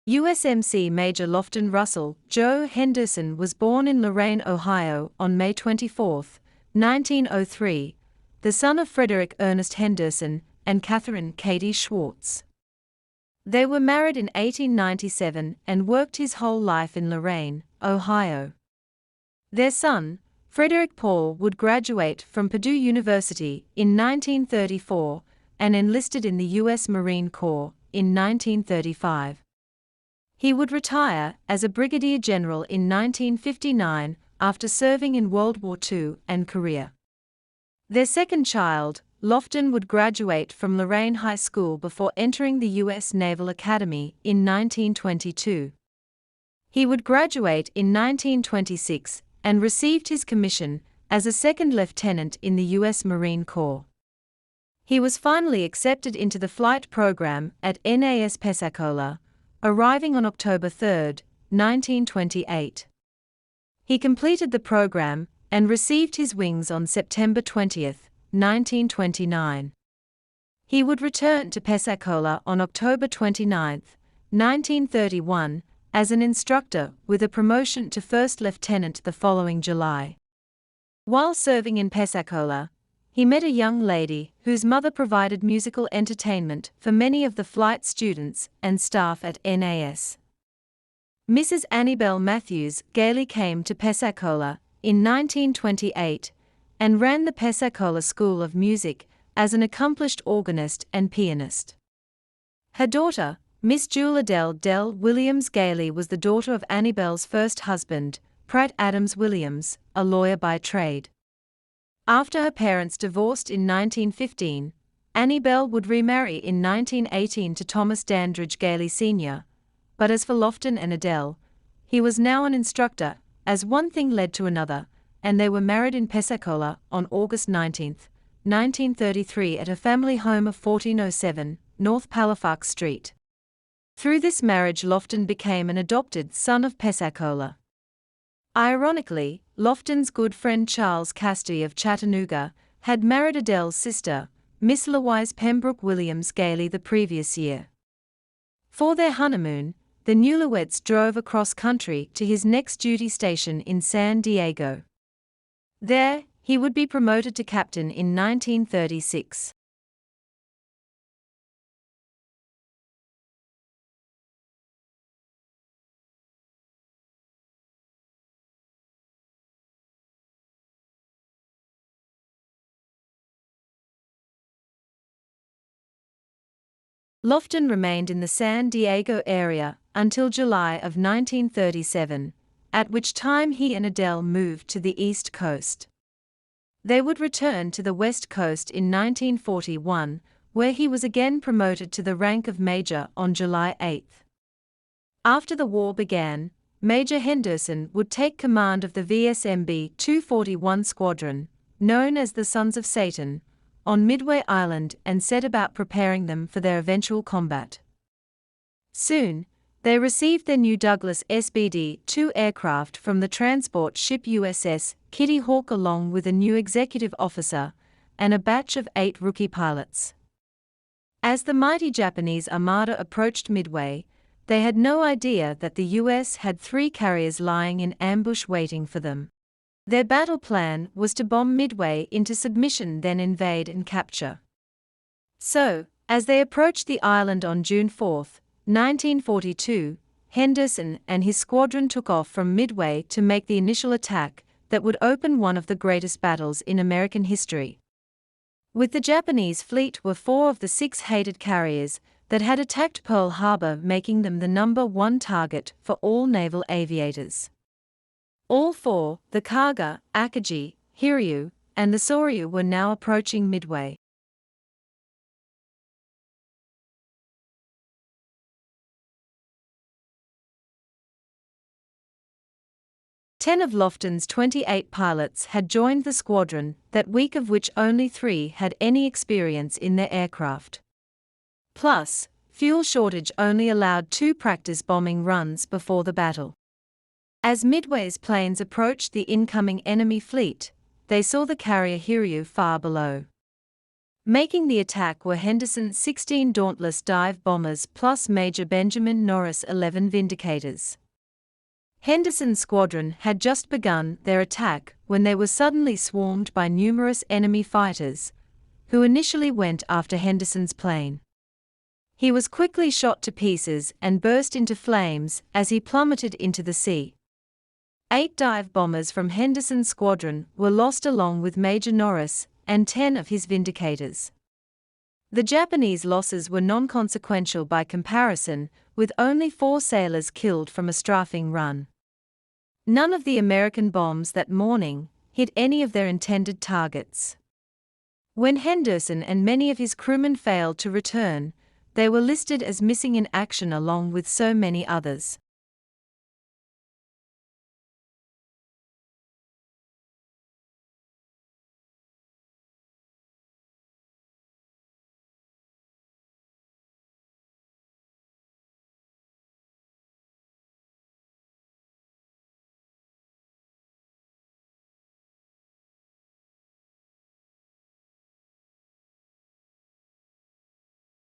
USMC Major Lofton Russell Joe Henderson was born in Lorain, Ohio, on May 24, 1903, the son of Frederick Ernest Henderson and Catherine Katie Schwartz. They were married in 1897 and worked his whole life in Lorain, Ohio. Their son, Frederick Paul, would graduate from Purdue University in 1934 and enlisted in the U.S. Marine Corps in 1935. He would retire as a brigadier general in 1959 after serving in World War II and Korea. Their second child, Lofton, would graduate from Lorain High School before entering the U.S. Naval Academy in 1922. He would graduate in 1926 and received his commission as a second lieutenant in the U.S. Marine Corps. He was finally accepted into the flight program at NAS Pensacola, arriving on October 3, 1928. He completed the program and received his wings on September 20, 1929. He would return to Pensacola on October 29, 1931, as an instructor with a promotion to first lieutenant the following July. While serving in Pensacola, he met a young lady whose mother provided musical entertainment for many of the flight students and staff at NAS. Mrs. Annabelle Matthews Galey came to Pensacola in 1928 and ran the Pensacola School of Music as an accomplished organist and pianist. Her daughter, Miss Jule Adele Williams Galey, was the daughter of Annabelle's first husband, Pratt Adams Williams, a lawyer by trade. After her parents divorced in 1915, Annabelle would remarry in 1918 to Thomas Dandridge Galey Sr., but as for Lofton and Adele, he was now an instructor, as one thing led to another, and they were married in Pensacola on August 19, 1933 at a family home of 1407 North Palafox Street. Through this marriage, Lofton became an adopted son of Pensacola. Ironically, Lofton's good friend Charles Kastory of Chattanooga had married Adele's sister, Miss Louise Pembroke Williams Galey, the previous year. For their honeymoon, the newlyweds drove across country to his next duty station in San Diego. There, he would be promoted to captain in 1936. Lofton remained in the San Diego area until July of 1937, at which time he and Adele moved to the East Coast. They would return to the West Coast in 1941, where he was again promoted to the rank of major on July 8. After the war began, Major Henderson would take command of the VMBS-241 squadron, known as the Sons of Satan, on Midway Island and set about preparing them for their eventual combat. Soon, they received their new Douglas SBD-2 aircraft from the transport ship USS Kitty Hawk along with a new executive officer and a batch of 8 rookie pilots. As the mighty Japanese armada approached Midway, they had no idea that the U.S. had 3 carriers lying in ambush waiting for them. Their battle plan was to bomb Midway into submission, then invade and capture. So, as they approached the island on June 4, 1942, Henderson and his squadron took off from Midway to make the initial attack that would open one of the greatest battles in American history. With the Japanese fleet were 4 of the 6 hated carriers that had attacked Pearl Harbor, making them the #1 target for all naval aviators. All 4, the Kaga, Akagi, Hiryu, and the Soryu, were now approaching Midway. Ten of Lofton's 28 pilots had joined the squadron that week, of which only 3 had any experience in their aircraft. Plus, fuel shortage only allowed 2 practice bombing runs before the battle. As Midway's planes approached the incoming enemy fleet, they saw the carrier Hiryu far below. Making the attack were Henderson's 16 Dauntless dive bombers plus Major Benjamin Norris' 11 Vindicators. Henderson's squadron had just begun their attack when they were suddenly swarmed by numerous enemy fighters, who initially went after Henderson's plane. He was quickly shot to pieces and burst into flames as he plummeted into the sea. 8 dive bombers from Henderson's squadron were lost along with Major Norris and 10 of his Vindicators. The Japanese losses were non-consequential by comparison, with only 4 sailors killed from a strafing run. None of the American bombs that morning hit any of their intended targets. When Henderson and many of his crewmen failed to return, they were listed as missing in action along with so many others.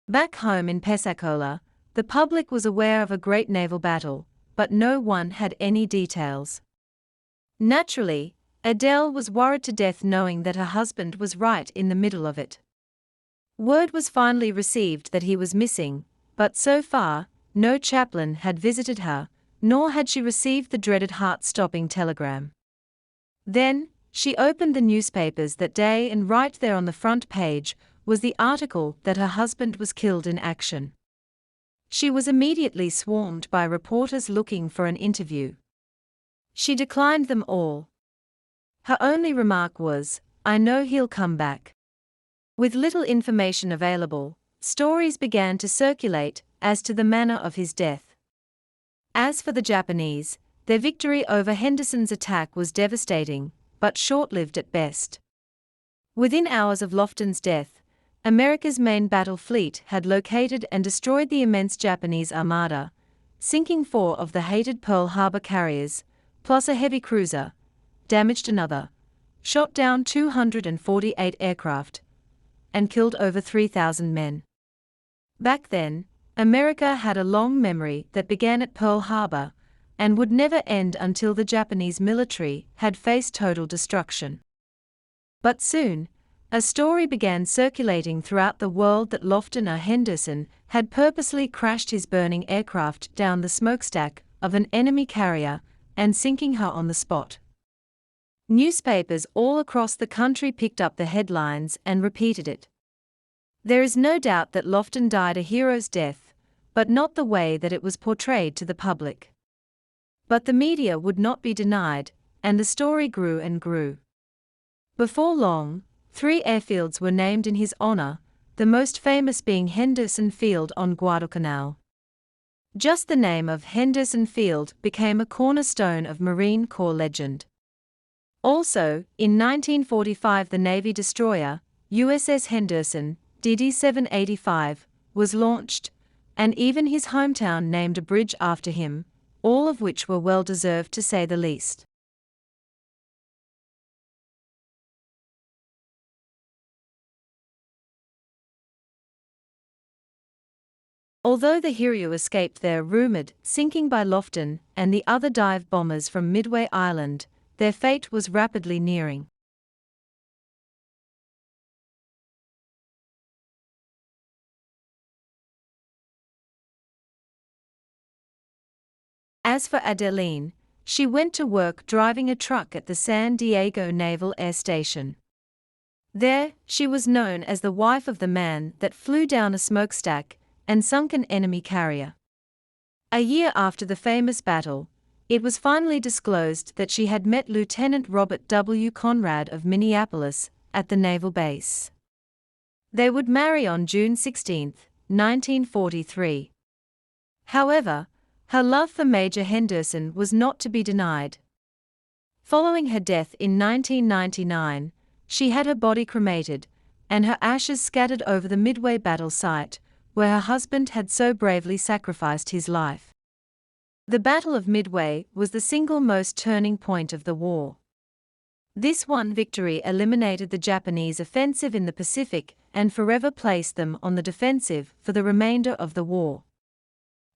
Back home in Pensacola, the public was aware of a great naval battle, but no one had any details. Naturally, Adele was worried to death knowing that her husband was right in the middle of it. Word was finally received that he was missing, but so far, no chaplain had visited her, nor had she received the dreaded heart-stopping telegram. Then, she opened the newspapers that day and right there on the front page was the article that her husband was killed in action. She was immediately swarmed by reporters looking for an interview. She declined them all. Her only remark was, "I know he'll come back." With little information available, stories began to circulate as to the manner of his death. As for the Japanese, their victory over Henderson's attack was devastating, but short-lived at best. Within hours of Lofton's death, America's main battle fleet had located and destroyed the immense Japanese armada, sinking 4 of the hated Pearl Harbor carriers, plus a heavy cruiser, damaged another, shot down 248 aircraft, and killed over 3,000 men. Back then, America had a long memory that began at Pearl Harbor and would never end until the Japanese military had faced total destruction. But soon, a story began circulating throughout the world that Lofton Henderson had purposely crashed his burning aircraft down the smokestack of an enemy carrier and sinking her on the spot. Newspapers all across the country picked up the headlines and repeated it. There is no doubt that Lofton died a hero's death, but not the way that it was portrayed to the public. But the media would not be denied, and the story grew and grew. Before long, 3 airfields were named in his honor, the most famous being Henderson Field on Guadalcanal. Just the name of Henderson Field became a cornerstone of Marine Corps legend. Also, in 1945 the Navy destroyer, USS Henderson, DD-785, was launched, and even his hometown named a bridge after him, all of which were well-deserved to say the least. Although the hero escaped their rumored sinking by Lofton and the other dive bombers from Midway Island, their fate was rapidly nearing. As for Adele, she went to work driving a truck at the San Diego Naval Air Station. There, she was known as the wife of the man that flew down a smokestack and sunk an enemy carrier. A year after the famous battle, it was finally disclosed that she had met Lieutenant Robert W. Conrad of Minneapolis at the naval base. They would marry on June 16, 1943. However, her love for Major Henderson was not to be denied. Following her death in 1999, she had her body cremated, and her ashes scattered over the Midway battle site, where her husband had so bravely sacrificed his life. The Battle of Midway was the single most turning point of the war. This one victory eliminated the Japanese offensive in the Pacific and forever placed them on the defensive for the remainder of the war.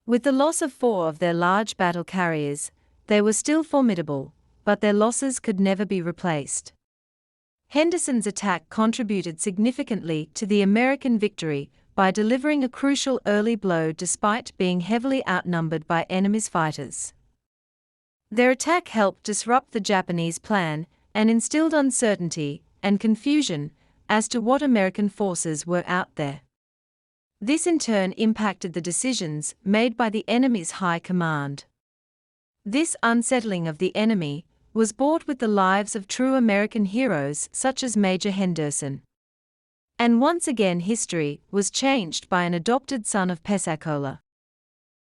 With the loss of 4 of their large battle carriers, they were still formidable, but their losses could never be replaced. Henderson's attack contributed significantly to the American victory by delivering a crucial early blow despite being heavily outnumbered by enemy's fighters. Their attack helped disrupt the Japanese plan and instilled uncertainty and confusion as to what American forces were out there. This in turn impacted the decisions made by the enemy's high command. This unsettling of the enemy was bought with the lives of true American heroes such as Major Henderson. And once again history was changed by an adopted son of Pensacola.